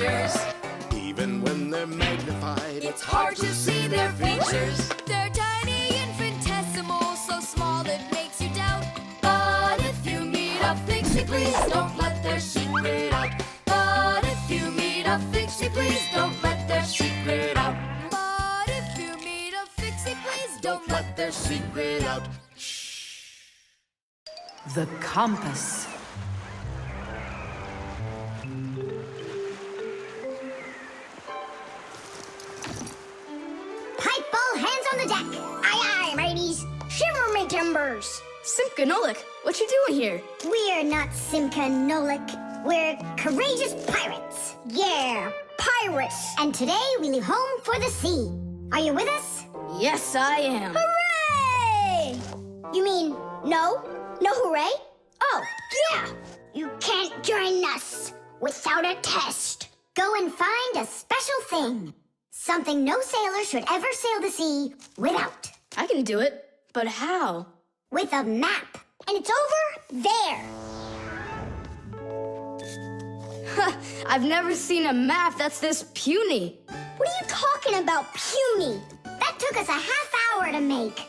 misadventures. Even when they're magnified, It's hard to see their features. They're tiny, infinitesimal, so small it makes you doubt. But if you meet a Fixie, please don't let their secret out. But if you meet a Fixie, please don't let their secret out. But if you meet a Fixie, please don't let their secret out. The compass. Pipe all hands on the deck. Aye, aye, mateys. Shiver me timbers. Simka and Nolik, what you doing here? We're not Simka and Nolik. We're courageous pirates. Yeah, pirates. And today we leave home for the sea. Are you with us? Yes, I am. Hooray! You mean no? No hooray? Oh, yeah. You can't join us without a test. Go and find a special thing. Something no sailor should ever sail the sea without. I can do it, but how? With a map. And it's over there. I've never seen a map that's this puny. What are you talking about, puny? That took us a half hour to make.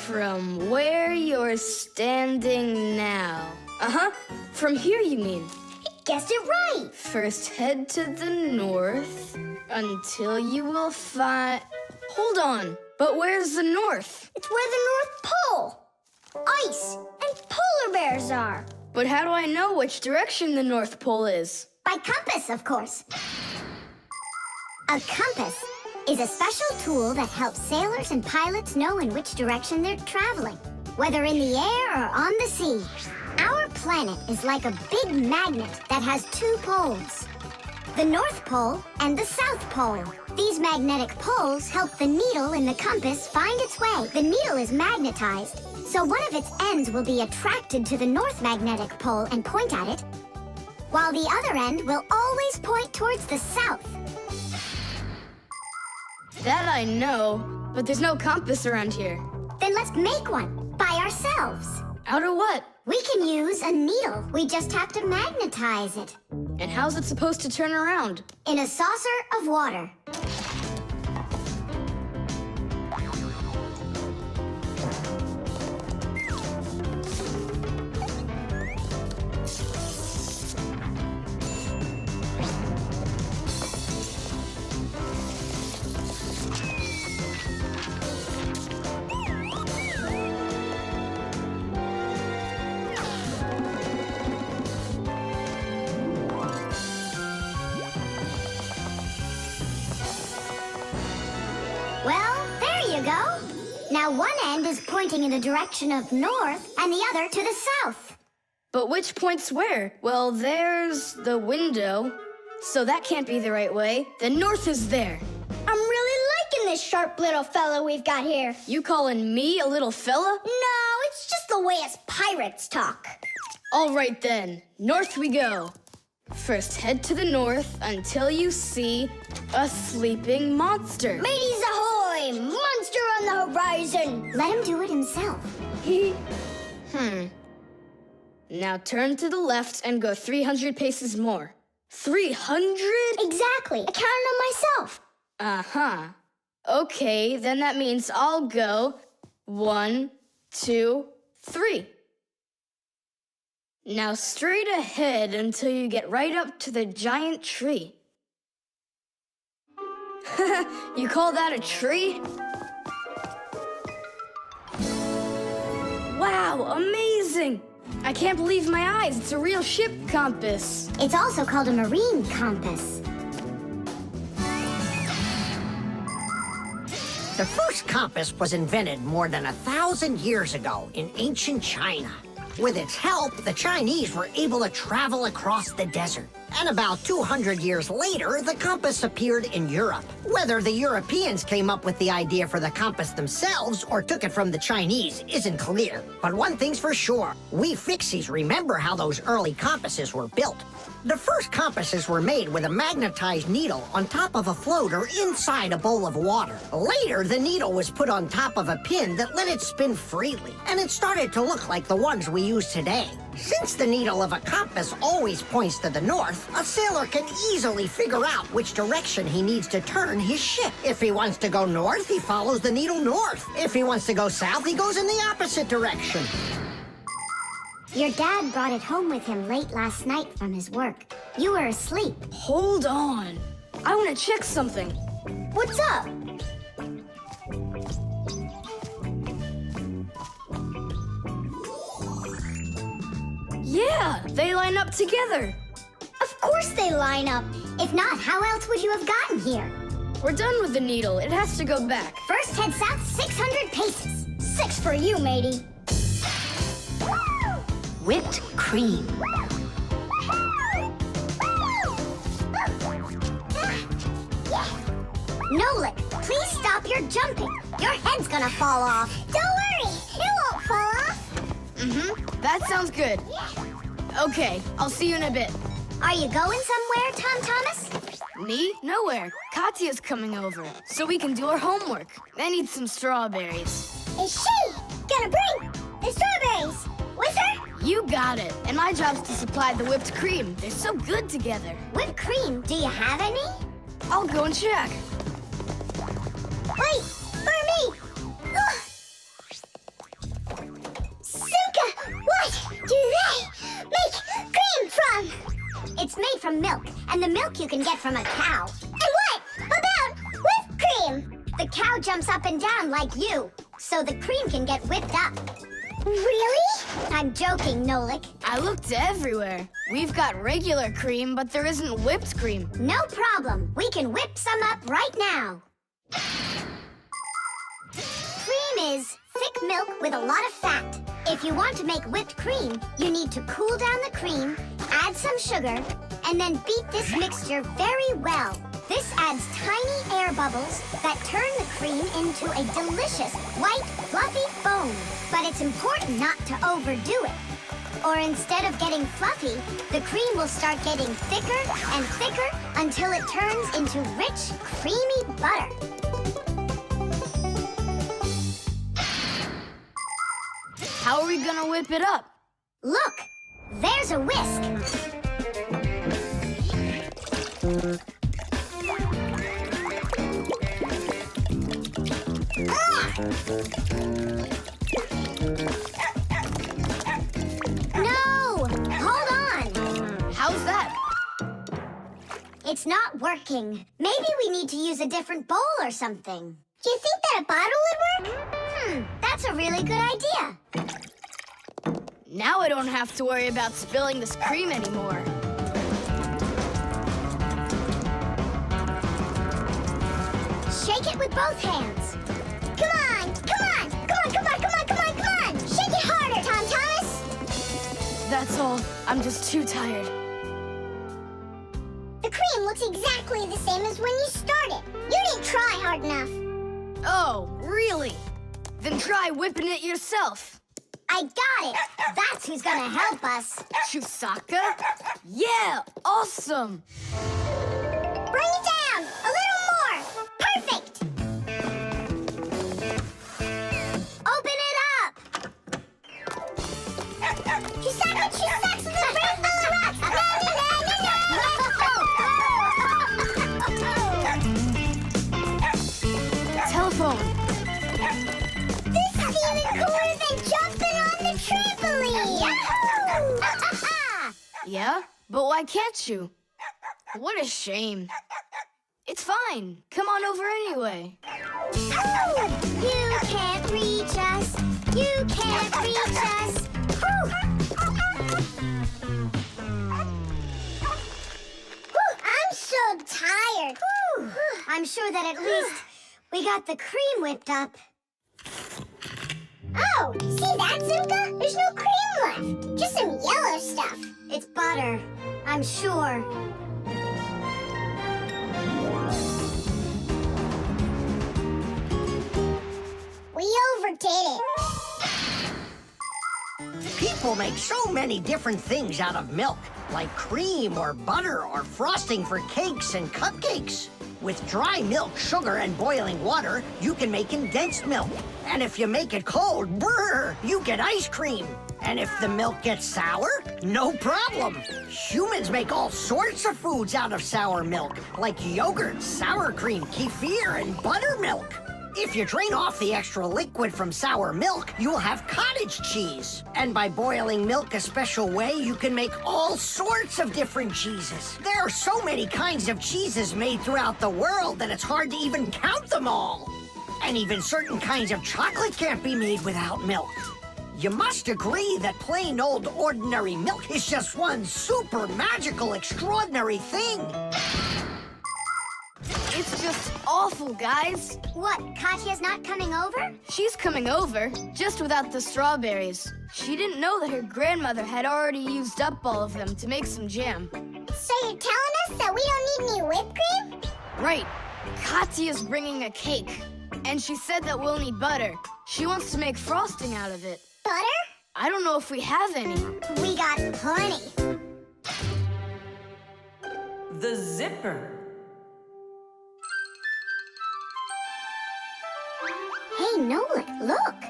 From where you're standing now. Uh-huh. From here, you mean? Guessed it right. First head to the north until you will find... Hold on. But where's the north? It's where the North Pole. Ice and polar bears are. But how do I know which direction the North Pole is? By compass, of course. A compass is a special tool that helps sailors and pilots know in which direction they're traveling, whether in the air or on the sea. Our planet is like a big magnet that has two poles, the North Pole and the South Pole. These magnetic poles help the needle in the compass find its way. The needle is magnetized, so one of its ends will be attracted to the North Magnetic Pole and point at it, while the other end will always point towards the South. That I know, but there's no compass around here. Then let's make one by ourselves. Out of what? We can use a needle. We just have to magnetize it. And how's it supposed to turn around? In a saucer of water. Well, there you go. Now one end is pointing in the direction of north and the other to the south. But which points where? Well, there's the window, so that can't be the right way. The north is there. I'm really liking this sharp little fella we've got here. You calling me a little fella? No, it's just the way us pirates talk. All right then, north we go. First head to the north until you see a sleeping monster. Mateys ahoy! Monster on the horizon! Let him do it himself. Now turn to the left and go 300 paces more. 300? Exactly. I counted on myself. Uh-huh. Okay, then that means I'll go 1, 2, 3. Now straight ahead until you get right up to the giant tree. You call that a tree? Wow, amazing! I can't believe my eyes. It's a real ship compass. It's also called a marine compass. The first compass was invented more than 1,000 years ago in ancient China. With its help, the Chinese were able to travel across the desert. And about 200 years later, the compass appeared in Europe. Whether the Europeans came up with the idea for the compass themselves or took it from the Chinese isn't clear. But one thing's for sure, we Fixies remember how those early compasses were built. The first compasses were made with a magnetized needle on top of a floater inside a bowl of water. Later, the needle was put on top of a pin that let it spin freely, and it started to look like the ones we use today. Since the needle of a compass always points to the north, a sailor can easily figure out which direction he needs to turn his ship. If he wants to go north, he follows the needle north. If he wants to go south, he goes in the opposite direction. Your dad brought it home with him late last night from his work. You were asleep. Hold on. I want to check something. What's up? Yeah, they line up together. Of course they line up. If not, how else would you have gotten here? We're done with the needle. It has to go back. First head south 600 paces. 6 for you, matey. Whipped cream. Nolik, please stop your jumping. Your head's gonna fall off. Don't worry, it won't fall off. That sounds good. Okay, I'll see you in a bit. Are you going somewhere, Tom Thomas? Me? Nowhere. Katya's coming over, so we can do our homework. I need some strawberries. Is she gonna bring the strawberries with her? You got it. And my job's to supply the whipped cream. They're so good together. Whipped cream, do you have any? I'll go and check. Wait, for me! Ugh. Simka, what do they make cream from? It's made from milk, and the milk you can get from a cow. And what about whipped cream? The cow jumps up and down like you, so the cream can get whipped up. Really? I'm joking, Nolik. I looked everywhere. We've got regular cream, but there isn't whipped cream. No problem. We can whip some up right now. Cream is thick milk with a lot of fat. If you want to make whipped cream, you need to cool down the cream, add some sugar, and then beat this mixture very well. This adds tiny air bubbles that turn the cream into a delicious, white, fluffy foam. But it's important not to overdo it. Or instead of getting fluffy, the cream will start getting thicker and thicker until it turns into rich, creamy butter. How are we gonna whip it up? Look, there's a whisk. No! Hold on! How's that? It's not working. Maybe we need to use a different bowl or something. Do you think that a bottle would work? That's a really good idea. Now I don't have to worry about spilling this cream anymore. Shake it with both hands. Come on, come on, come on, come on, come on, come on, come on! Shake it harder, Tom Thomas! That's all. I'm just too tired. The cream looks exactly the same as when you started. You didn't try hard enough. Oh, really? Then try whipping it yourself. I got it. That's who's gonna help us. Chusaka? Yeah, awesome. Bring it down. A little more. Perfect. Open it up. Chusaka, Chusaka, the brain full of rocks. Na, na, na, na, na. Telephone. This is even cooler than jumping on the trampoline. Yahoo! Yeah? But why can't you? What a shame. It's fine. Come on over anyway. You can't reach us. You can't reach us. Whew. Whew, I'm so tired. Whew. I'm sure that at least we got the cream whipped up. Oh, see that, Simka? There's no cream left. Just some yellow stuff. It's butter, I'm sure. We overdid it. People make so many different things out of milk, like cream or butter or frosting for cakes and cupcakes. With dry milk, sugar, and boiling water, you can make condensed milk. And if you make it cold, brr, you get ice cream. And if the milk gets sour, no problem. Humans make all sorts of foods out of sour milk, like yogurt, sour cream, kefir, and buttermilk. If you drain off the extra liquid from sour milk, you'll have cottage cheese. And by boiling milk a special way, you can make all sorts of different cheeses. There are so many kinds of cheeses made throughout the world that it's hard to even count them all. And even certain kinds of chocolate can't be made without milk. You must agree that plain old ordinary milk is just one super magical, extraordinary thing. It's just awful, guys. What, Katya's not coming over? She's coming over, just without the strawberries. She didn't know that her grandmother had already used up all of them to make some jam. So you're telling us that we don't need any whipped cream? Right. Katya's bringing a cake, and she said that we'll need butter. She wants to make frosting out of it. Butter? I don't know if we have any. We got plenty. The zipper. Hey, Nolik, look.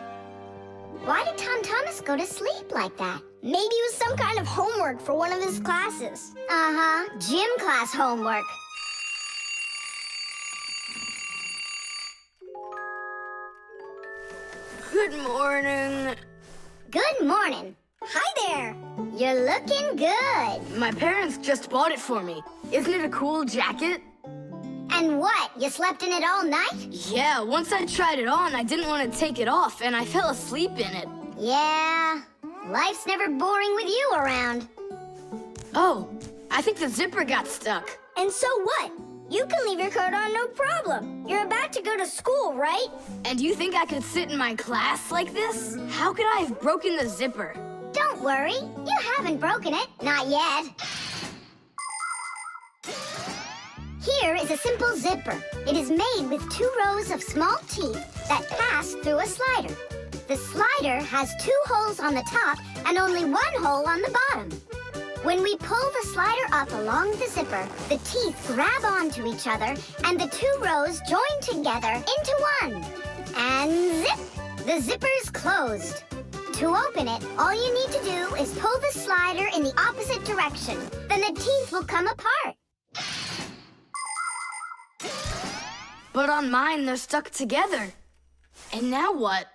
Why did Tom Thomas go to sleep like that? Maybe it was some kind of homework for one of his classes. Uh-huh, gym class homework. Good morning. Good morning. Hi there. You're looking good. My parents just bought it for me. Isn't it a cool jacket? And what, you slept in it all night? Yeah, once I tried it on, I didn't want to take it off, and I fell asleep in it. Yeah, life's never boring with you around. Oh, I think the zipper got stuck. And so what? You can leave your coat on, no problem. You're about to go to school, right? And you think I could sit in my class like this? How could I have broken the zipper? Don't worry, you haven't broken it, not yet. Here is a simple zipper. It is made with 2 rows of small teeth that pass through a slider. The slider has 2 holes on the top and only 1 hole on the bottom. When we pull the slider up along the zipper, the teeth grab onto each other and the 2 rows join together into one. And zip! The zipper's closed. To open it, all you need to do is pull the slider in the opposite direction. Then the teeth will come apart. But on mine, they're stuck together. And now what?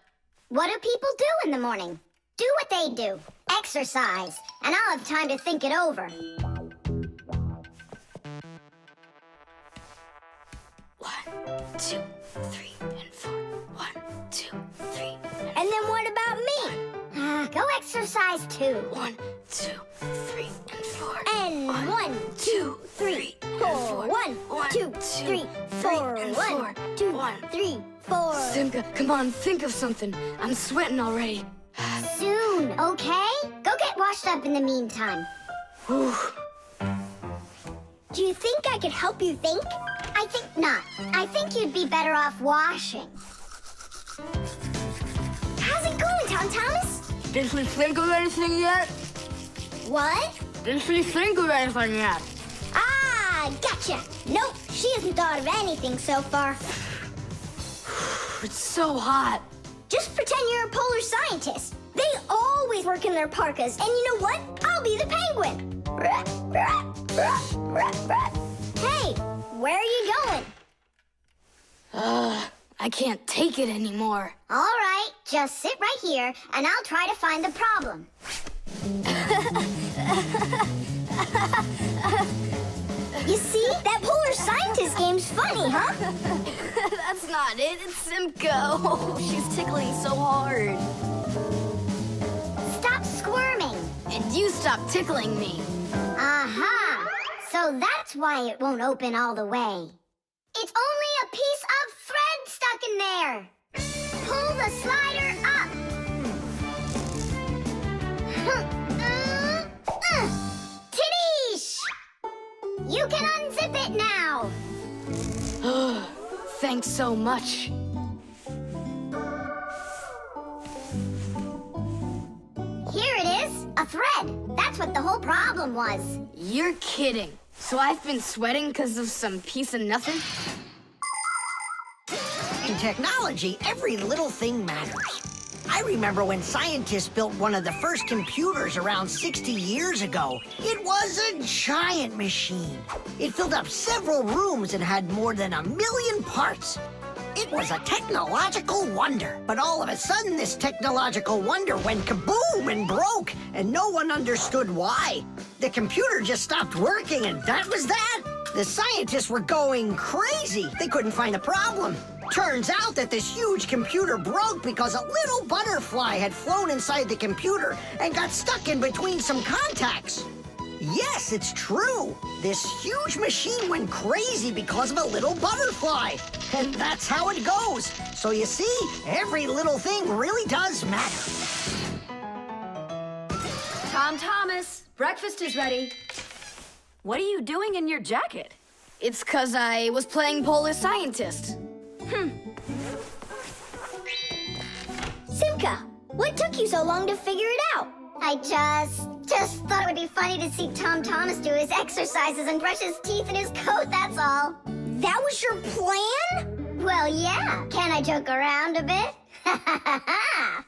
What do people do in the morning? Do what they do. Exercise. And I'll have time to think it over. 1, 2, 3, and 4. 1, 2, 3. And then what about me? Go exercise too. 1, 2, 3, and 4. And 1, 2, 3, 4. 1, 2, 3, 4. 1, 2, 3, 4. Simka, come on, think of something. I'm sweating already. Soon, okay? Go get washed up in the meantime. Whew. Do you think I could help you think? I think not. I think you'd be better off washing. How's it going, Tom Thomas? Did she think of anything yet? What? Did she think of anything yet? Ah, gotcha. Nope, she hasn't thought of anything so far. It's so hot. Just pretend you're a polar scientist. They always work in their parkas, and you know what? I'll be the penguin. Hey, where are you going? I can't take it anymore. All right, just sit right here, and I'll try to find the problem. You see? That polar scientist game's funny, huh? That's not it. It's Simka. Oh, she's tickling so hard. Stop squirming. And you stop tickling me. Aha! So that's why it won't open all the way. It's only a piece of thread stuck in there. Pull the slider up. Tidish! You can unzip it now. Thanks so much. Here it is, a thread. That's what the whole problem was. You're kidding. So I've been sweating because of some piece of nothing? In technology, every little thing matters. I remember when scientists built one of the first computers around 60 years ago. It was a giant machine. It filled up several rooms and had more than 1 million parts. It was a technological wonder. But all of a sudden, this technological wonder went kaboom and broke, and no one understood why. The computer just stopped working, and that was that. The scientists were going crazy. They couldn't find a problem. Turns out that this huge computer broke because a little butterfly had flown inside the computer and got stuck in between some contacts. Yes, it's true. This huge machine went crazy because of a little butterfly. And that's how it goes. So you see, every little thing really does matter. Tom Thomas, breakfast is ready. What are you doing in your jacket? It's 'cause I was playing Polish scientist. Simka, what took you so long to figure it out? I just thought it would be funny to see Tom Thomas do his exercises and brush his teeth in his coat, that's all. That was your plan? Well, yeah. Can I joke around a bit? Ha ha ha ha!